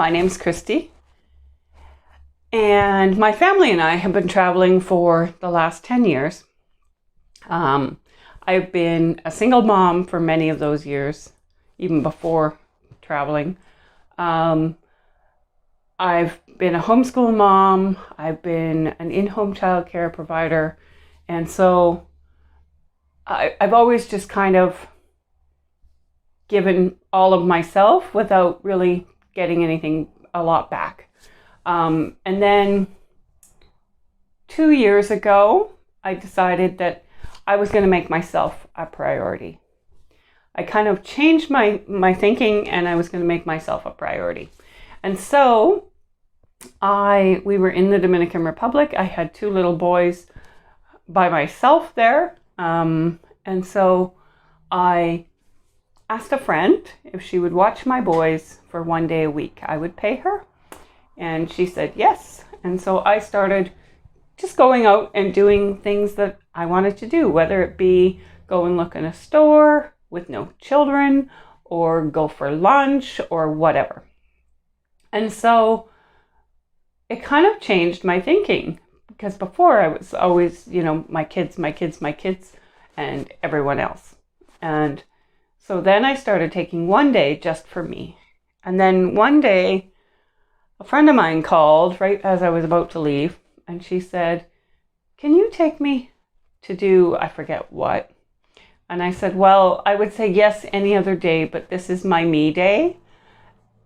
My name's Christy, and my family and I have been traveling for the last 10 years. I've been a single mom for many of those years, even before traveling. I've been a homeschool mom. I've been an in-home childcare provider. And so I've always just kind of given all of myself without really getting a lot back. And then 2 years ago, I decided that I was going to make myself a priority. I kind of changed my thinking, and I was going to make myself a priority. And so we were in the Dominican Republic. I had 2 little boys by myself there. And so I asked a friend if she would watch my boys for 1 day a week. I would pay her. And she said yes. And so I started just going out and doing things that I wanted to do, whether it be go and look in a store with no children or go for lunch or whatever. And so it kind of changed my thinking, because before I was always, my kids, and everyone else. And so then I started taking 1 day just for me. And then one day, a friend of mine called right as I was about to leave, and she said, "Can you take me to do, I forget what?" And I said, "Well, I would say yes any other day, but this is my me day."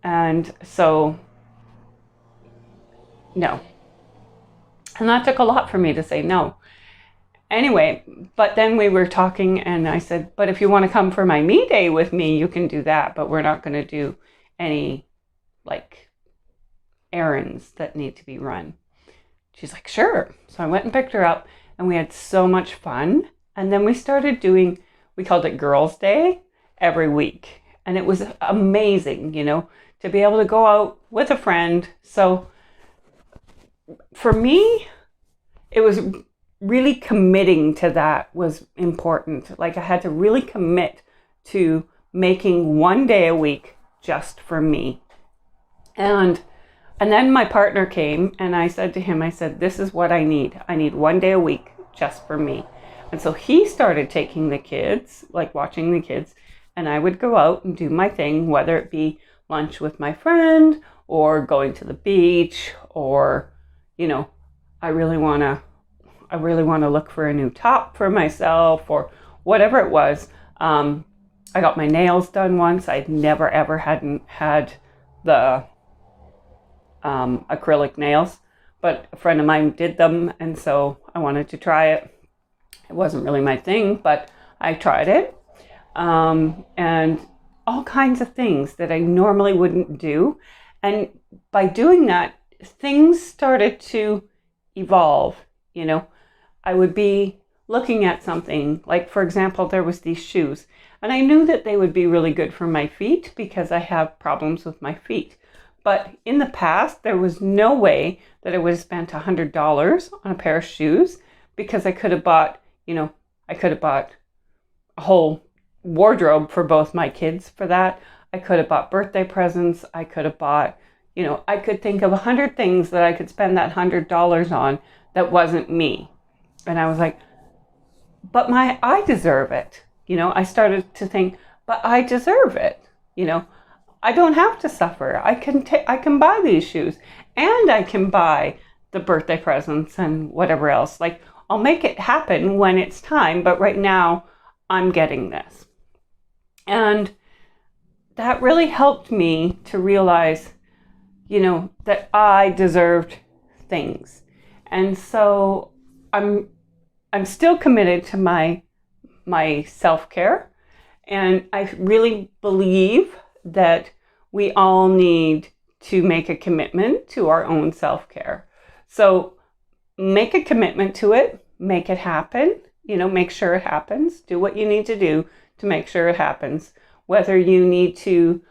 And so, no. And that took a lot for me to say no. Anyway, but then we were talking and I said, "But if you want to come for my me day with me, you can do that, but we're not going to do any errands that need to be run." She's like, "Sure." So I went and picked her up and we had so much fun. And then we started doing, we called it Girls' Day every week. And it was amazing, to be able to go out with a friend. So for me, it was really committing to that was important. I had to really commit to making 1 day a week just for me. And then my partner came and I said to him, "This is what I need. I need 1 day a week just for me." And so he started taking the kids, watching the kids, and I would go out and do my thing, whether it be lunch with my friend or going to the beach or, I really want to look for a new top for myself or whatever it was. I got my nails done once. I'd never ever had the acrylic nails, but a friend of mine did them, and so I wanted to try it. It wasn't really my thing, but I tried it. And all kinds of things that I normally wouldn't do. And by doing that, things started to evolve. I would be looking at something, for example, there was these shoes, and I knew that they would be really good for my feet because I have problems with my feet. But in the past, there was no way that I would have spent $100 on a pair of shoes, because I could have bought a whole wardrobe for both my kids for that. I could have bought birthday presents. I could have bought, I could think of 100 things that I could spend that $100 on that wasn't me. And I was like, but I deserve it. I started to think, but I deserve it. I don't have to suffer. I can buy these shoes, and I can buy the birthday presents and whatever else. I'll make it happen when it's time, but right now I'm getting this. And that really helped me to realize, that I deserved things. And so I'm still committed to my self-care, and I really believe that we all need to make a commitment to our own self-care. So make a commitment to it, make it happen, make sure it happens. Do what you need to do to make sure it happens. Whether you need to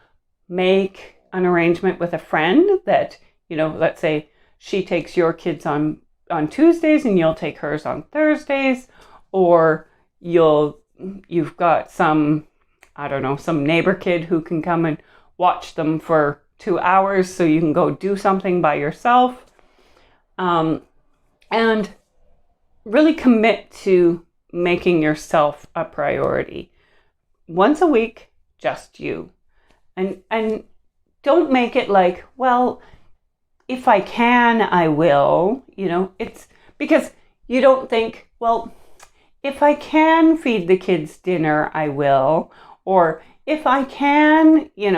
make an arrangement with a friend that, let's say she takes your kids on Tuesdays and you'll take hers on Thursdays, or you've got some neighbor kid who can come and watch them for 2 hours so you can go do something by yourself. And really commit to making yourself a priority. Once a week, just you. And don't make it like, well, if I can, I will. It's because you don't think, well, if I can feed the kids dinner, I will. Or if I can, you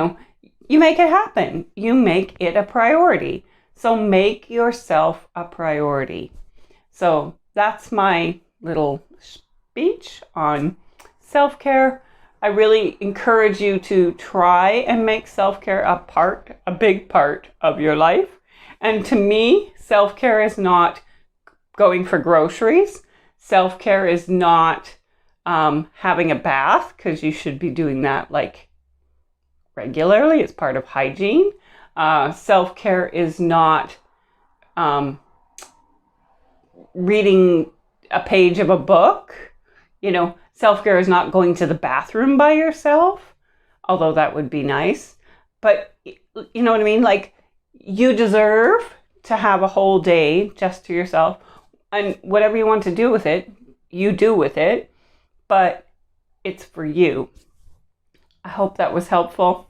make it happen. You make it a priority. So make yourself a priority. So that's my little speech on self-care. I really encourage you to try and make self-care a big part of your life. And to me, self-care is not going for groceries. Self-care is not having a bath, because you should be doing that like regularly. It's part of hygiene. Self-care is not reading a page of a book. Self-care is not going to the bathroom by yourself, although that would be nice. But you know what I mean? Like, you deserve to have a whole day just to yourself, and whatever you want to do with it, you do with it, but it's for you. I hope that was helpful.